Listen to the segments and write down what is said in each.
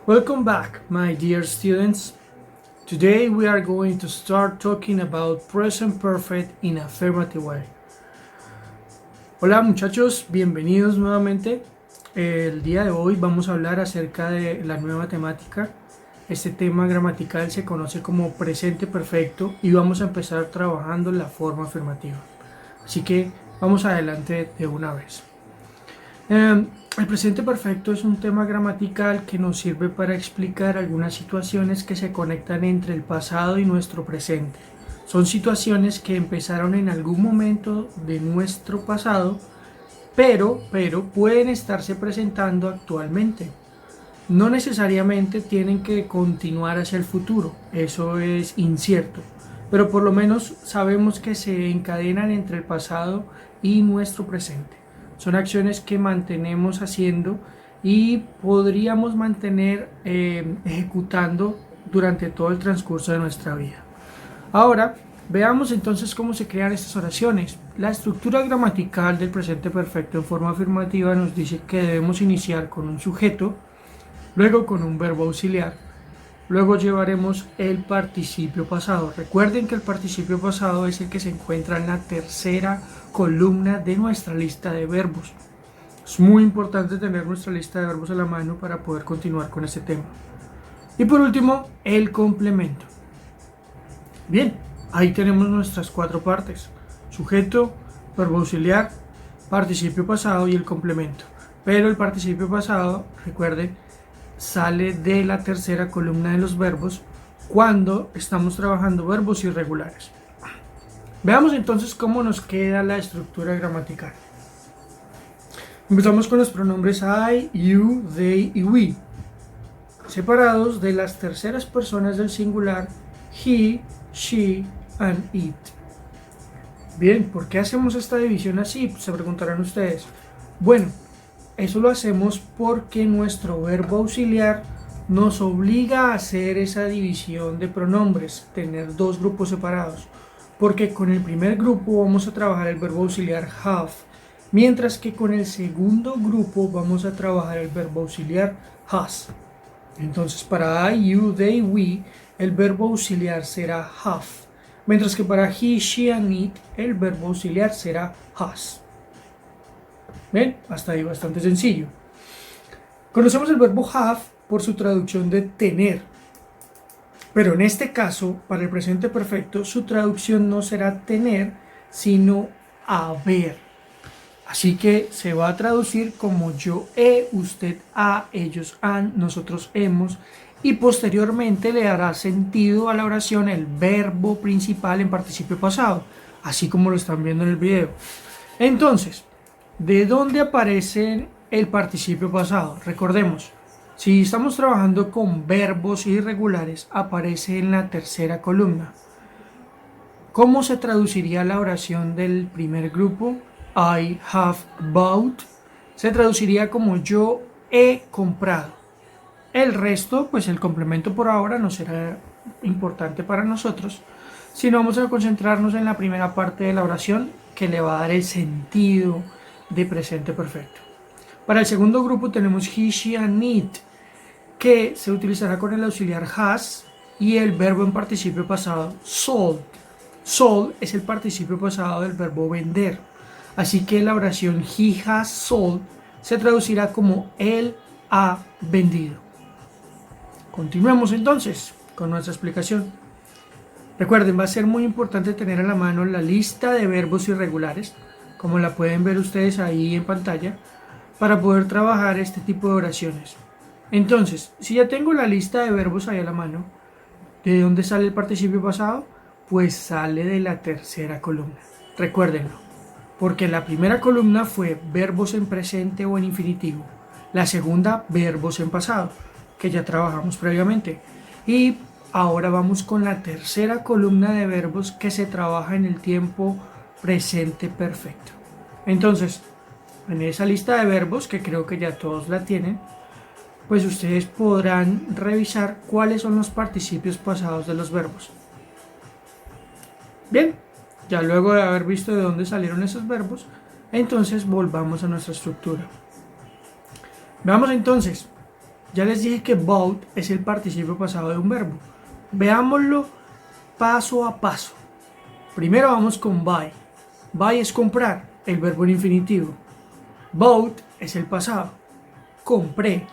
Welcome back, my dear students. Today we are going to start talking about present perfect in affirmative way. Hola muchachos, bienvenidos nuevamente. El día de hoy vamos a hablar acerca de la nueva temática. Este tema gramatical se conoce como presente perfecto y vamos a empezar trabajando la forma afirmativa. Así que vamos adelante de una vez. El presente perfecto es un tema gramatical que nos sirve para explicar algunas situaciones que se conectan entre el pasado y nuestro presente. Son situaciones que empezaron en algún momento de nuestro pasado, pero pueden estarse presentando actualmente. No necesariamente tienen que continuar hacia el futuro, eso es incierto, pero por lo menos sabemos que se encadenan entre el pasado y nuestro presente. Son acciones que mantenemos haciendo y podríamos mantener ejecutando durante todo el transcurso de nuestra vida. Ahora, veamos entonces cómo se crean estas oraciones. La estructura gramatical del presente perfecto en forma afirmativa nos dice que debemos iniciar con un sujeto, luego con un verbo auxiliar, luego llevaremos el participio pasado. Recuerden que el participio pasado es el que se encuentra en la tercera columna de nuestra lista de verbos. Es muy importante tener nuestra lista de verbos a la mano para poder continuar con este tema. Y por último, el complemento. Bien, ahí tenemos nuestras cuatro partes: sujeto, verbo auxiliar, participio pasado y el complemento. Pero el participio pasado, recuerden, sale de la tercera columna de los verbos cuando estamos trabajando verbos irregulares. Veamos entonces cómo nos queda la estructura gramatical. Empezamos con los pronombres I, you, they y we, separados de las terceras personas del singular he, she and it. Bien, ¿por qué hacemos esta división así? Se preguntarán ustedes. Bueno, eso lo hacemos porque nuestro verbo auxiliar nos obliga a hacer esa división de pronombres, tener dos grupos separados, porque con el primer grupo vamos a trabajar el verbo auxiliar have, mientras que con el segundo grupo vamos a trabajar el verbo auxiliar has. Entonces para I, you, they, we, el verbo auxiliar será have, mientras que para he, she and it, el verbo auxiliar será has. ¿Ven? Hasta ahí bastante sencillo. Conocemos el verbo have por su traducción de tener, pero en este caso, para el presente perfecto, su traducción no será tener, sino haber. Así que se va a traducir como yo he, usted ha, ellos han, nosotros hemos, y posteriormente le dará sentido a la oración el verbo principal en participio pasado, así como lo están viendo en el video. Entonces, ¿de dónde aparece el participio pasado? Recordemos, si estamos trabajando con verbos irregulares, aparece en la tercera columna. ¿Cómo se traduciría la oración del primer grupo? I have bought. Se traduciría como yo he comprado. El resto, pues el complemento por ahora no será importante para nosotros, sino vamos a concentrarnos en la primera parte de la oración que le va a dar el sentido de presente perfecto. Para el segundo grupo tenemos he, she and it, que se utilizará con el auxiliar has y el verbo en participio pasado sold. Sold es el participio pasado del verbo vender, así que la oración he has sold se traducirá como él ha vendido. Continuemos entonces con nuestra explicación. Recuerden, va a ser muy importante tener a la mano la lista de verbos irregulares, como la pueden ver ustedes ahí en pantalla, para poder trabajar este tipo de oraciones. Entonces, si ya tengo la lista de verbos ahí a la mano, ¿de dónde sale el participio pasado? Pues sale de la tercera columna. Recuérdenlo, porque la primera columna fue verbos en presente o en infinitivo, la segunda verbos en pasado, que ya trabajamos previamente, y ahora vamos con la tercera columna de verbos que se trabaja en el tiempo presente perfecto. Entonces, en esa lista de verbos, que creo que ya todos la tienen, pues ustedes podrán revisar cuáles son los participios pasados de los verbos. Bien, ya luego de haber visto de dónde salieron esos verbos, entonces volvamos a nuestra estructura. Veamos entonces, Ya les dije que bought es el participio pasado de un verbo. Veámoslo paso a paso. Primero vamos con buy. Buy es comprar, el verbo en infinitivo. Bought es el pasado. Compré.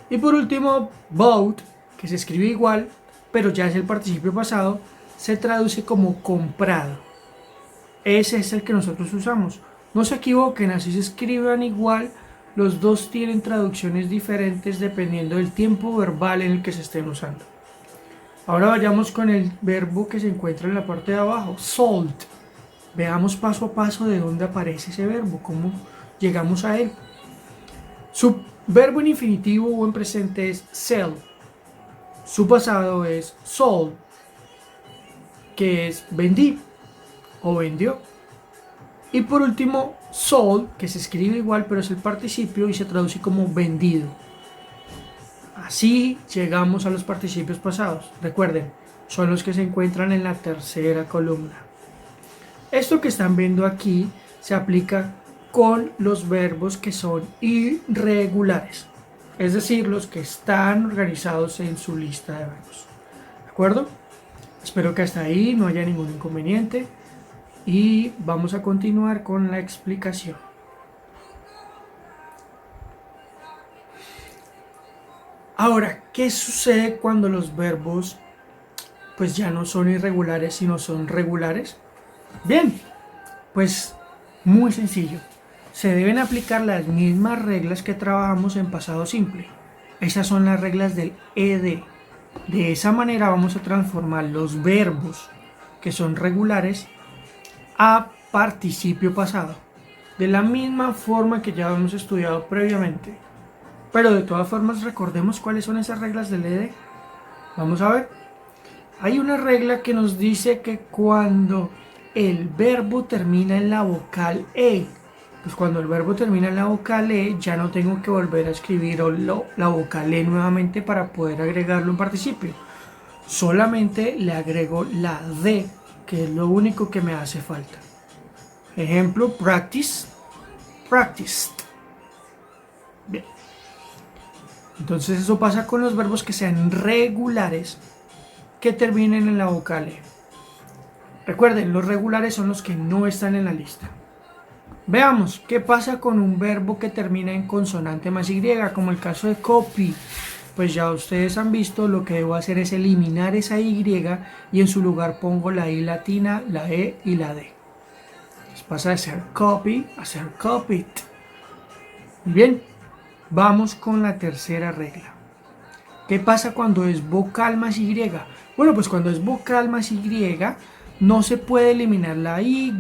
Y por último, bought, que se escribe igual, pero ya es el participio pasado, se traduce como comprado. Ese es el que nosotros usamos. No se equivoquen, así se escriban igual. Los dos tienen traducciones diferentes dependiendo del tiempo verbal en el que se estén usando. Ahora vayamos con el verbo que se encuentra en la parte de abajo, sold. Veamos paso a paso de dónde aparece ese verbo, cómo llegamos a él. Su verbo en infinitivo o en presente es sell. Su pasado es sold, que es vendí o vendió. Y por último, sold, que se escribe igual pero es el participio y se traduce como vendido. Así llegamos a los participios pasados. Recuerden, son los que se encuentran en la tercera columna. Esto que están viendo aquí se aplica con los verbos que son irregulares, es decir, los que están organizados en su lista de verbos. ¿De acuerdo? Espero que hasta ahí no haya ningún inconveniente y vamos a continuar con la explicación. Ahora, ¿qué sucede cuando los verbos pues ya no son irregulares sino son regulares? Bien, pues muy sencillo. Se deben aplicar las mismas reglas que trabajamos en pasado simple. Esas son las reglas del ed. De esa manera vamos a transformar los verbos que son regulares a participio pasado. De la misma forma que ya hemos estudiado previamente. Pero de todas formas recordemos cuáles son esas reglas del ed. Vamos a ver. Hay una regla que nos dice que cuando el verbo termina en la vocal E, pues cuando el verbo termina en la vocal E ya no tengo que volver a escribir la vocal E nuevamente para poder agregarlo en participio. Solamente le agrego la D, que es lo único que me hace falta. Ejemplo, practice, practiced. Bien. Entonces eso pasa con los verbos que sean regulares, que terminen en la vocal E. Recuerden, los regulares son los que no están en la lista. Veamos, ¿qué pasa con un verbo que termina en consonante más Y, como el caso de copy? Pues ya ustedes han visto, lo que debo hacer es eliminar esa Y y en su lugar pongo la I latina, la E y la D. Entonces pasa de ser copy a ser copied. Bien, vamos con la tercera regla. ¿Qué pasa cuando es vocal más Y? Bueno, pues cuando es vocal más Y, no se puede eliminar la Y,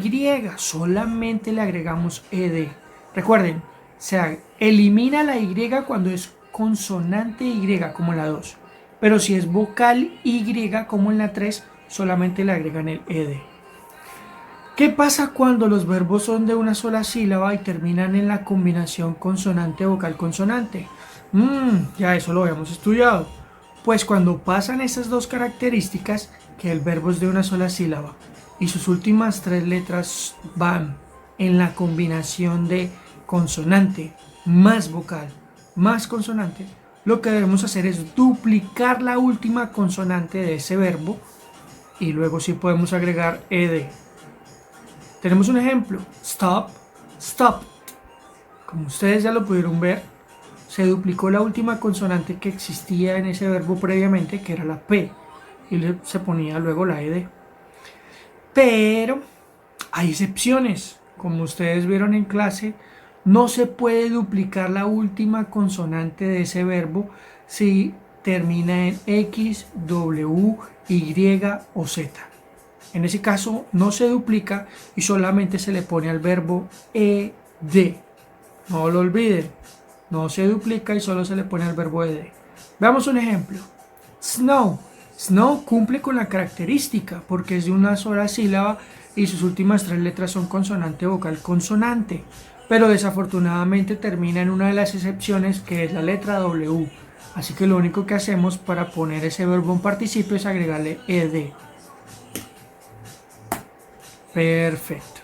solamente le agregamos ed. Recuerden, se elimina la Y cuando es consonante Y, como en la 2. Pero si es vocal Y, como en la 3, solamente le agregan el ed. ¿Qué pasa cuando los verbos son de una sola sílaba y terminan en la combinación consonante-vocal-consonante? Ya eso lo habíamos estudiado. Pues cuando pasan esas dos características, que el verbo es de una sola sílaba y sus últimas tres letras van en la combinación de consonante más vocal más consonante, lo que debemos hacer es duplicar la última consonante de ese verbo y luego sí podemos agregar ed. Tenemos un ejemplo, stop, stopped. Como ustedes ya lo pudieron ver, se duplicó la última consonante que existía en ese verbo previamente, que era la P, y se ponía luego la ed. Pero hay excepciones. Como ustedes vieron en clase, no se puede duplicar la última consonante de ese verbo si termina en X, W, Y o Z. En ese caso no se duplica y solamente se le pone al verbo ed. No lo olviden, no se duplica y solo se le pone al verbo ed. Veamos un ejemplo. Snow. Snow cumple con la característica porque es de una sola sílaba y sus últimas tres letras son consonante, vocal, consonante. Pero desafortunadamente termina en una de las excepciones, que es la letra W. Así que lo único que hacemos para poner ese verbo en participio es agregarle ed. Perfecto.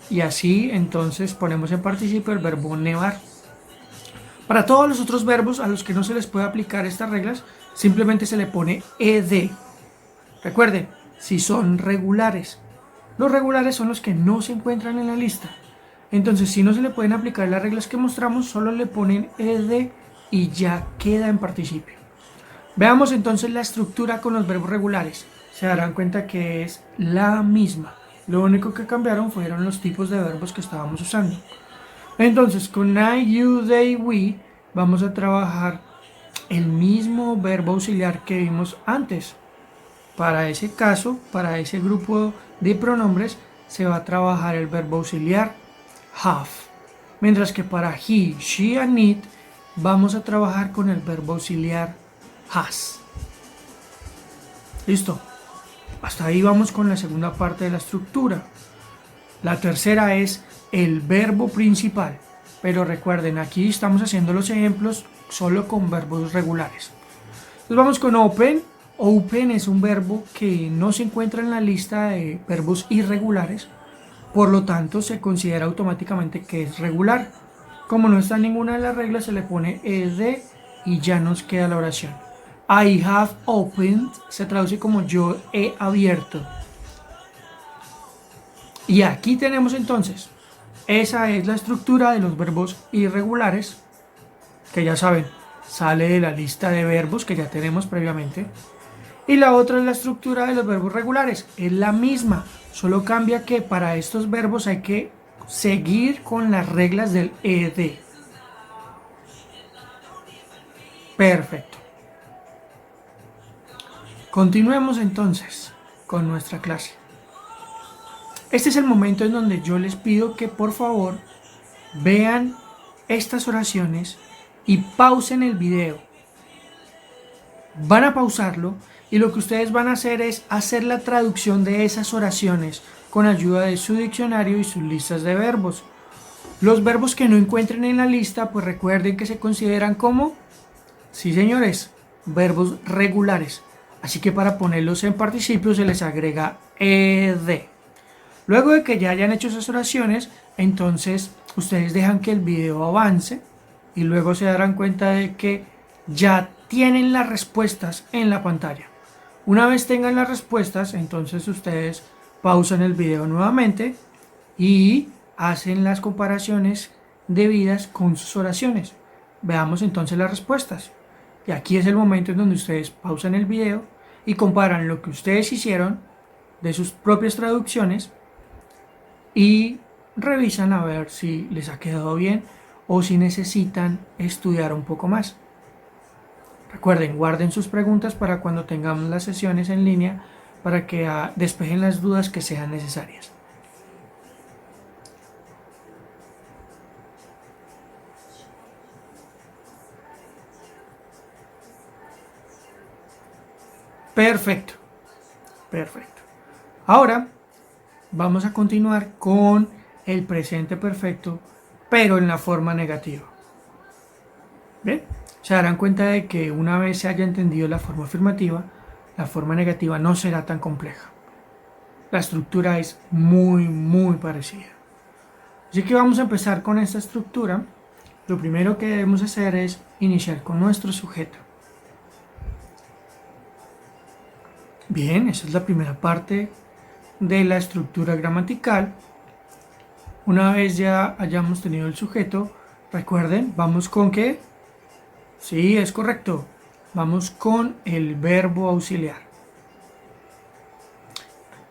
Y así entonces ponemos en participio el verbo nevar. Para todos los otros verbos a los que no se les puede aplicar estas reglas, simplemente se le pone ed. Recuerden, si son regulares. Los regulares son los que no se encuentran en la lista. Entonces, si no se le pueden aplicar las reglas que mostramos, solo le ponen ed y ya queda en participio. Veamos entonces la estructura con los verbos regulares. Se darán cuenta que es la misma. Lo único que cambiaron fueron los tipos de verbos que estábamos usando. Entonces, con I, you, they, we, vamos a trabajar el mismo verbo auxiliar que vimos antes. Para ese caso, para ese grupo de pronombres, se va a trabajar el verbo auxiliar have. Mientras que para he, she and it, vamos a trabajar con el verbo auxiliar has. Listo. Hasta ahí vamos con la segunda parte de la estructura. La tercera es el verbo principal. Pero recuerden, aquí estamos haciendo los ejemplos solo con verbos regulares. Entonces vamos con open. Open es un verbo que no se encuentra en la lista de verbos irregulares. Por lo tanto, se considera automáticamente que es regular. Como no está en ninguna de las reglas, se le pone ed y ya nos queda la oración. I have opened se traduce como yo he abierto. Y aquí tenemos entonces, esa es la estructura de los verbos irregulares, que ya saben, sale de la lista de verbos que ya tenemos previamente. Y la otra es la estructura de los verbos regulares, es la misma, solo cambia que para estos verbos hay que seguir con las reglas del ed. Perfecto. Continuemos entonces con nuestra clase. Este es el momento en donde yo les pido que por favor vean estas oraciones y pausen el video. Van a pausarlo y lo que ustedes van a hacer es hacer la traducción de esas oraciones con ayuda de su diccionario y sus listas de verbos. Los verbos que no encuentren en la lista, pues recuerden que se consideran como, sí señores, verbos regulares. Así que para ponerlos en participio se les agrega ed. Luego de que ya hayan hecho esas oraciones, entonces ustedes dejan que el video avance y luego se darán cuenta de que ya tienen las respuestas en la pantalla. Una vez tengan las respuestas, entonces ustedes pausan el video nuevamente y hacen las comparaciones debidas con sus oraciones. Veamos entonces las respuestas. Y aquí es el momento en donde ustedes pausan el video y comparan lo que ustedes hicieron de sus propias traducciones y revisan a ver si les ha quedado bien o si necesitan estudiar un poco más. Recuerden, guarden sus preguntas para cuando tengamos las sesiones en línea para que despejen las dudas que sean necesarias. Perfecto, perfecto. Ahora vamos a continuar con el presente perfecto, pero en la forma negativa. ¿Bien? Se darán cuenta de que una vez se haya entendido la forma afirmativa, la forma negativa no será tan compleja. La estructura es muy parecida. Así que vamos a empezar con esta estructura. Lo primero que debemos hacer es iniciar con nuestro sujeto. Bien, esa es la primera parte de la estructura gramatical. Una vez ya hayamos tenido el sujeto, recuerden, vamos con ¿qué? Sí, es correcto. Vamos con el verbo auxiliar.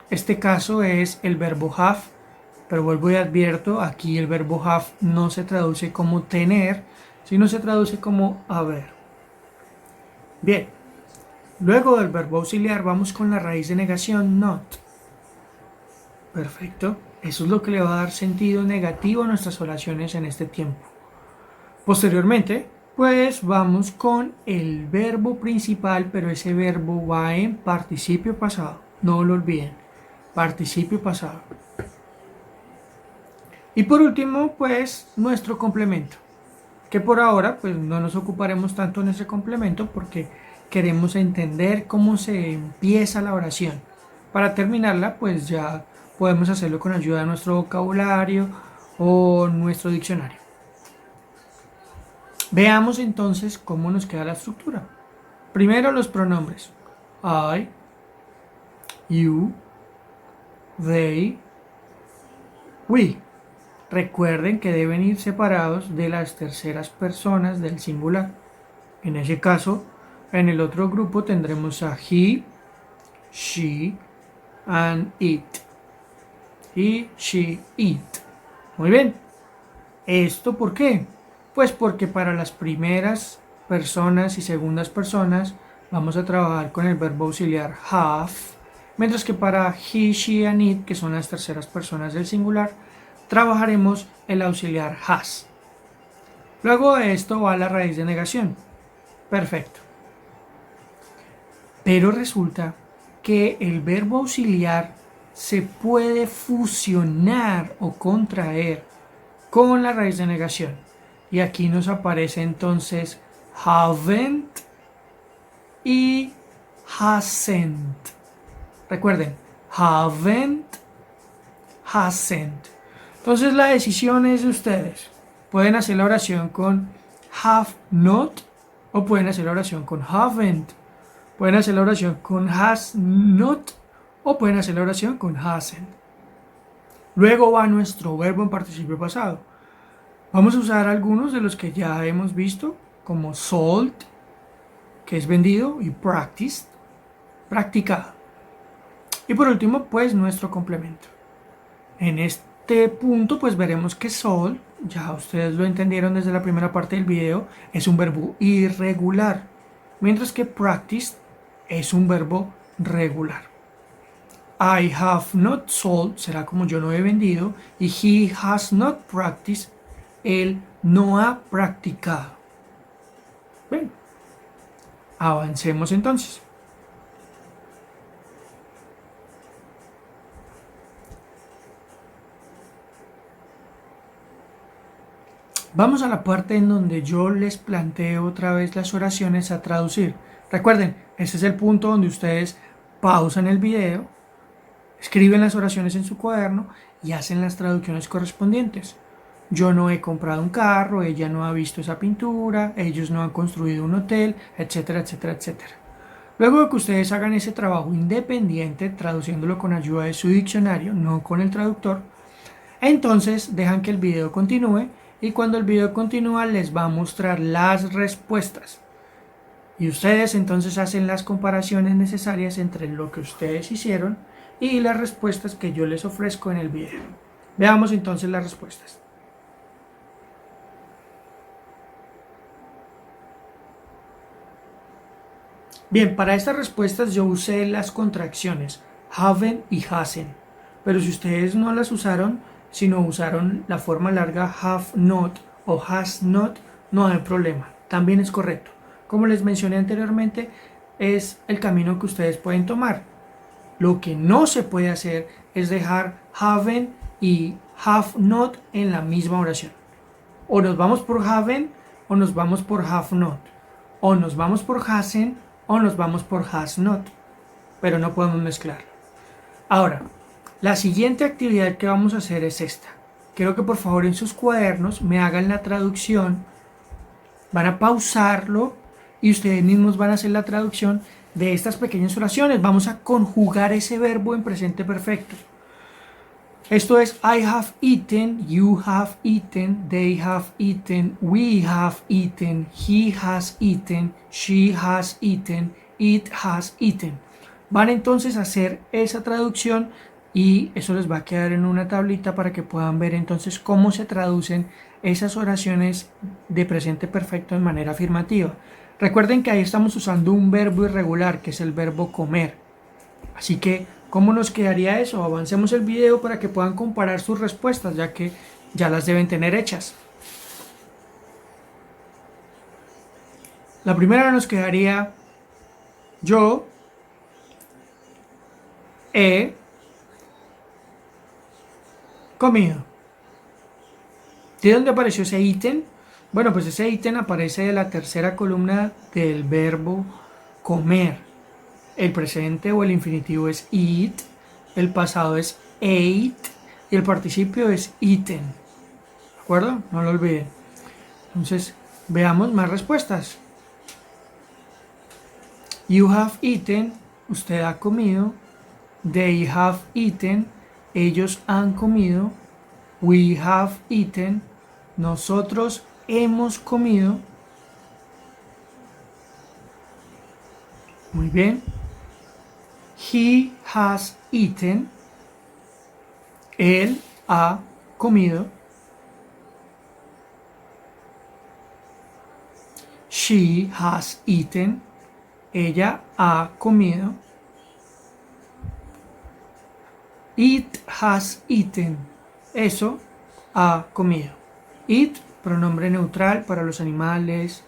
Este caso es el verbo have, pero vuelvo y advierto, aquí el verbo have no se traduce como tener, sino se traduce como haber. Bien, luego del verbo auxiliar vamos con la raíz de negación not. Perfecto, eso es lo que le va a dar sentido negativo a nuestras oraciones en este tiempo. Posteriormente, pues vamos con el verbo principal, pero ese verbo va en participio pasado, no lo olviden, participio pasado. Y por último, pues nuestro complemento, que por ahora pues no nos ocuparemos tanto en ese complemento porque queremos entender cómo se empieza la oración. Para terminarla, pues ya podemos hacerlo con ayuda de nuestro vocabulario o nuestro diccionario. Veamos entonces cómo nos queda la estructura. Primero los pronombres. I, you, they, we. Recuerden que deben ir separados de las terceras personas del singular. En ese caso, en el otro grupo tendremos a he, she, and it. He, she, it. Muy bien. ¿Esto por qué? Pues porque para las primeras personas y segundas personas vamos a trabajar con el verbo auxiliar have, mientras que para he, she, and it, que son las terceras personas del singular, trabajaremos el auxiliar has. Luego de esto va la raíz de negación. Perfecto. Pero resulta que el verbo auxiliar se puede fusionar o contraer con la raíz de negación. Y aquí nos aparece entonces haven't y hasn't. Recuerden, haven't, hasn't. Entonces la decisión es de ustedes. Pueden hacer la oración con have not o pueden hacer la oración con haven't. Pueden hacer la oración con has not o pueden hacer la oración con hasn't. Luego va nuestro verbo en participio pasado. Vamos a usar algunos de los que ya hemos visto, como sold, que es vendido, y practiced, practicado. Y por último, pues nuestro complemento. En este punto, pues veremos que sold, ya ustedes lo entendieron desde la primera parte del video, es un verbo irregular, mientras que practiced es un verbo regular. I have not sold será como yo no he vendido, y he has not practiced, él no ha practicado. Bien, avancemos entonces. Vamos a la parte en donde yo les planteo otra vez las oraciones a traducir. Recuerden, ese es el punto donde ustedes pausan el video, escriben las oraciones en su cuaderno y hacen las traducciones correspondientes. Yo no he comprado un carro, ella no ha visto esa pintura, ellos no han construido un hotel, etcétera, etcétera, etcétera. Luego de que ustedes hagan ese trabajo independiente, traduciéndolo con ayuda de su diccionario, no con el traductor, entonces dejan que el video continúe y cuando el video continúa les va a mostrar las respuestas. Y ustedes entonces hacen las comparaciones necesarias entre lo que ustedes hicieron y las respuestas que yo les ofrezco en el video. Veamos entonces las respuestas. Bien, para estas respuestas yo usé las contracciones haven't y hasn't, pero si ustedes no las usaron, sino usaron la forma larga have not o has not, no hay problema, también es correcto. Como les mencioné anteriormente, es el camino que ustedes pueden tomar. Lo que no se puede hacer es dejar haven't y have not en la misma oración. O nos vamos por haven't o nos vamos por have not, o nos vamos por hasn't o nos vamos por has not, pero no podemos mezclar. Ahora, la siguiente actividad que vamos a hacer es esta. Quiero que por favor en sus cuadernos me hagan la traducción, van a pausarlo y ustedes mismos van a hacer la traducción de estas pequeñas oraciones. Vamos a conjugar ese verbo en presente perfecto. Esto es I have eaten, you have eaten, they have eaten, we have eaten, he has eaten, she has eaten, it has eaten. Van entonces a hacer esa traducción y eso les va a quedar en una tablita para que puedan ver entonces cómo se traducen esas oraciones de presente perfecto de manera afirmativa. Recuerden que ahí estamos usando un verbo irregular que es el verbo comer. Así que, ¿cómo nos quedaría eso? Avancemos el video para que puedan comparar sus respuestas, ya que ya las deben tener hechas. La primera nos quedaría yo he comido. ¿De dónde apareció ese ítem? Bueno, pues ese ítem aparece de la tercera columna del verbo comer. El presente o el infinitivo es eat, el pasado es ate y el participio es eaten. ¿De acuerdo? No lo olviden. Entonces, Veamos más respuestas. You have eaten, usted ha comido. They have eaten, ellos han comido. We have eaten, nosotros hemos comido. Muy bien. He has eaten, él ha comido. She has eaten, ella ha comido. It has eaten, eso ha comido. It, pronombre neutral para los animales,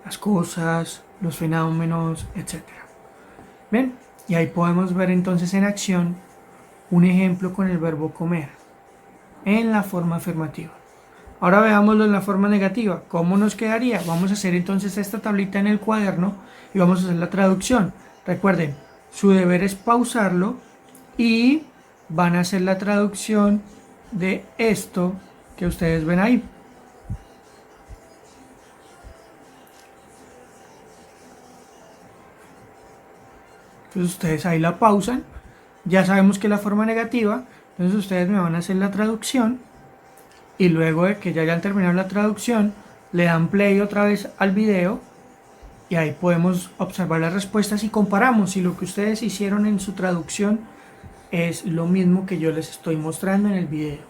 las cosas, los fenómenos, etc. ¿Ven? Y ahí podemos ver entonces en acción un ejemplo con el verbo comer en la forma afirmativa. Ahora veámoslo en la forma negativa. ¿Cómo nos quedaría? Vamos a hacer entonces esta tablita en el cuaderno y vamos a hacer la traducción. Recuerden, su deber es pausarlo y van a hacer la traducción de esto que ustedes ven ahí. Entonces ustedes ahí la pausan. Ya sabemos que es la forma negativa. Entonces ustedes me van a hacer la traducción. Y luego de que ya hayan terminado la traducción, le dan play otra vez al video. Y ahí podemos observar las respuestas y comparamos si lo que ustedes hicieron en su traducción es lo mismo que yo les estoy mostrando en el video.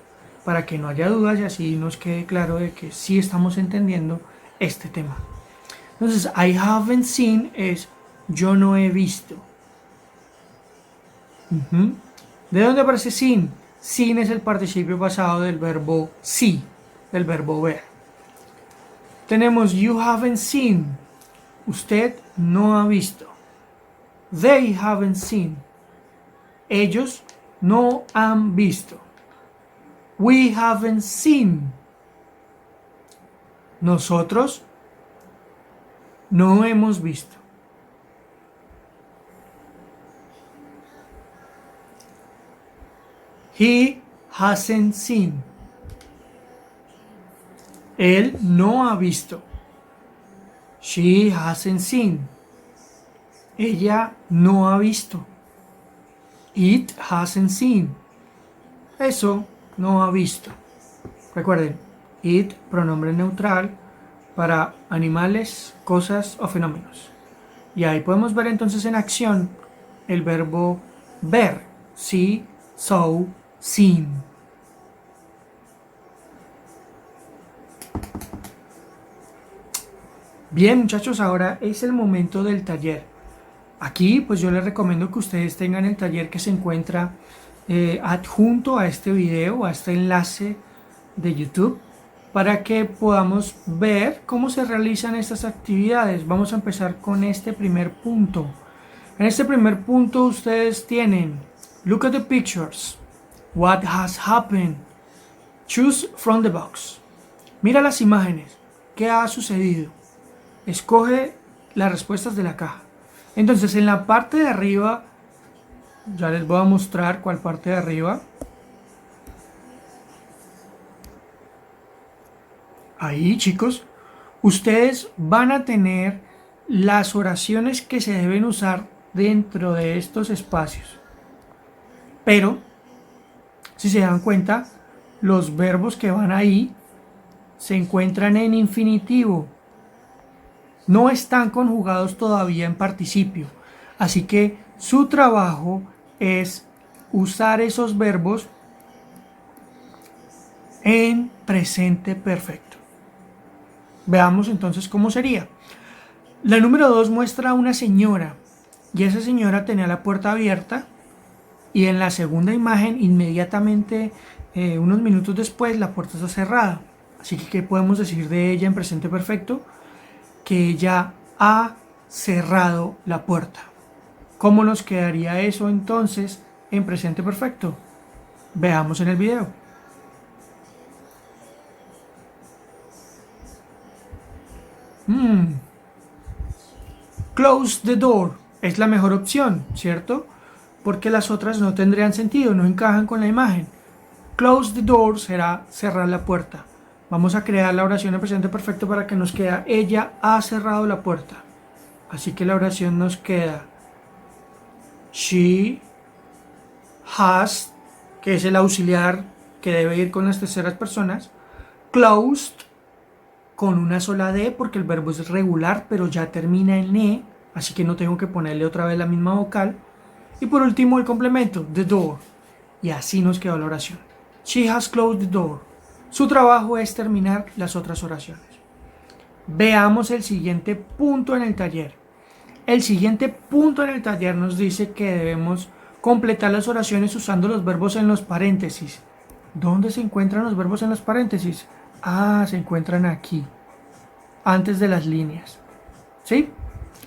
Para que no haya dudas y así nos quede claro de que sí estamos entendiendo este tema. Entonces, I haven't seen es yo no he visto. ¿De dónde aparece seen? Seen es el participio pasado del verbo see, del verbo ver. Tenemos you haven't seen, usted no ha visto. They haven't seen, ellos no han visto. We haven't seen, nosotros no hemos visto. He hasn't seen. Él no ha visto. She hasn't seen. Ella no ha visto. It hasn't seen. Eso no ha visto. Recuerden, it, pronombre neutral para animales, cosas o fenómenos. Y ahí podemos ver entonces en acción el verbo ver. See, saw, seen. Bien, muchachos, ahora es el momento del taller. Aquí pues yo les recomiendo que ustedes tengan el taller que se encuentra adjunto a este video, a este enlace de YouTube, para que podamos ver cómo se realizan estas actividades. Vamos a empezar con este primer punto. En este primer punto ustedes tienen look at the pictures. What has happened? Choose from the box. Mira las imágenes. ¿Qué ha sucedido? Escoge las respuestas de la caja. Entonces, en la parte de arriba, ya les voy a mostrar cuál parte de arriba. Ahí, chicos, ustedes van a tener las oraciones que se deben usar dentro de estos espacios. Pero, si se dan cuenta, los verbos que van ahí se encuentran en infinitivo. No están conjugados todavía en participio. Así que su trabajo es usar esos verbos en presente perfecto. Veamos entonces cómo sería. La número 2 muestra a una señora. Y esa señora tenía la puerta abierta. Y en la segunda imagen, inmediatamente, unos minutos después, la puerta está cerrada. Así que, ¿qué podemos decir de ella en presente perfecto? Que ella ha cerrado la puerta. ¿Cómo nos quedaría eso entonces en presente perfecto? Veamos en el video. Close the door es la mejor opción, ¿cierto? Porque las otras no tendrían sentido, no encajan con la imagen. Close the door será cerrar la puerta. Vamos a crear la oración en presente perfecto para que nos quede ella ha cerrado la puerta. Así que la oración nos queda she has, que es el auxiliar que debe ir con las terceras personas, closed, con una sola D porque el verbo es regular pero ya termina en E, así que no tengo que ponerle otra vez la misma vocal. Y por último el complemento, the door. Y así nos quedó la oración. She has closed the door. Su trabajo es terminar las otras oraciones. Veamos el siguiente punto en el taller. El siguiente punto en el taller nos dice que debemos completar las oraciones usando los verbos en los paréntesis. ¿Dónde se encuentran los verbos en los paréntesis? Se encuentran aquí, antes de las líneas. ¿Sí?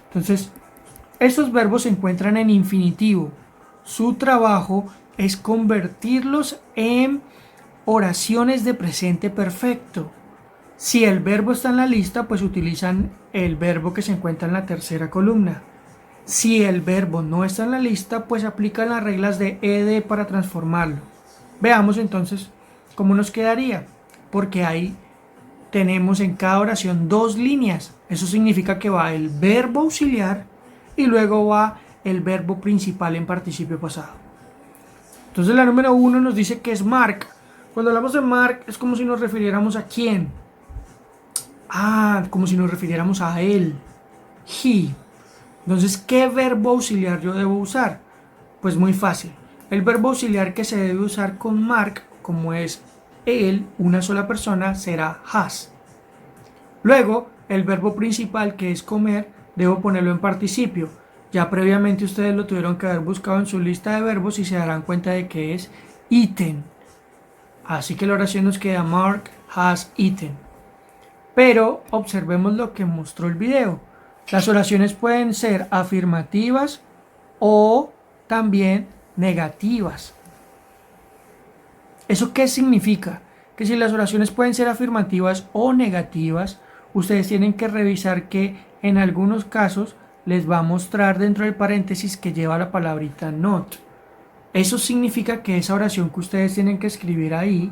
Entonces, estos verbos se encuentran en infinitivo. Su trabajo es convertirlos en oraciones de presente perfecto. Si el verbo está en la lista, pues utilizan el verbo que se encuentra en la tercera columna. Si el verbo no está en la lista, pues aplican las reglas de ed para transformarlo. Veamos entonces cómo nos quedaría, porque ahí tenemos en cada oración dos líneas. Eso significa que va el verbo auxiliar y luego va el verbo principal en participio pasado. Entonces la número 1 nos dice que es Mark. Cuando hablamos de Mark es como si nos refiriéramos a quién. Como si nos refiriéramos a él. He. Entonces, ¿qué verbo auxiliar yo debo usar? Pues muy fácil. El verbo auxiliar que se debe usar con Mark, como es él, una sola persona, será has. Luego, el verbo principal, que es comer, debo ponerlo en participio. Ya previamente ustedes lo tuvieron que haber buscado en su lista de verbos y se darán cuenta de que es eaten. Así que la oración nos queda Mark has eaten. Pero observemos lo que mostró el video. Las oraciones pueden ser afirmativas o también negativas. ¿Eso qué significa? Que si las oraciones pueden ser afirmativas o negativas, ustedes tienen que revisar que en algunos casos les va a mostrar dentro del paréntesis que lleva la palabrita not. Eso significa que esa oración que ustedes tienen que escribir ahí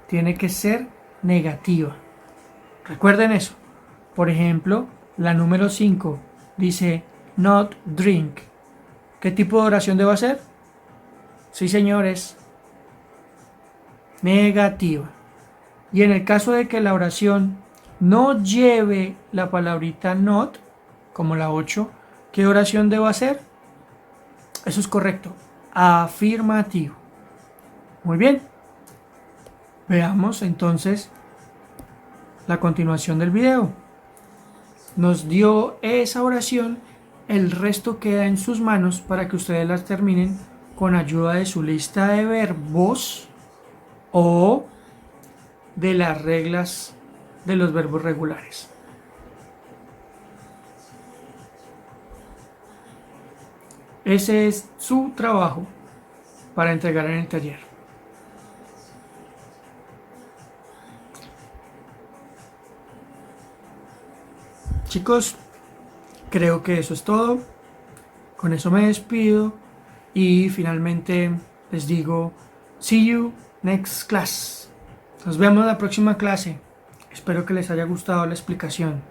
tiene que ser negativa. Recuerden eso. Por ejemplo, la número 5 dice not drink. ¿Qué tipo de oración debo hacer? Sí, señores, negativa. Y en el caso de que la oración no lleve la palabrita not, como la 8, ¿qué oración debo hacer? Eso es correcto, afirmativo. Muy bien. Veamos entonces la continuación del video. Nos dio esa oración, el resto queda en sus manos para que ustedes las terminen con ayuda de su lista de verbos o de las reglas de los verbos regulares. Ese es su trabajo para entregar en el taller. Chicos, creo que eso es todo. Con eso me despido y finalmente les digo see you next class. Nos vemos en la próxima clase. Espero que les haya gustado la explicación.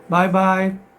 Bye bye.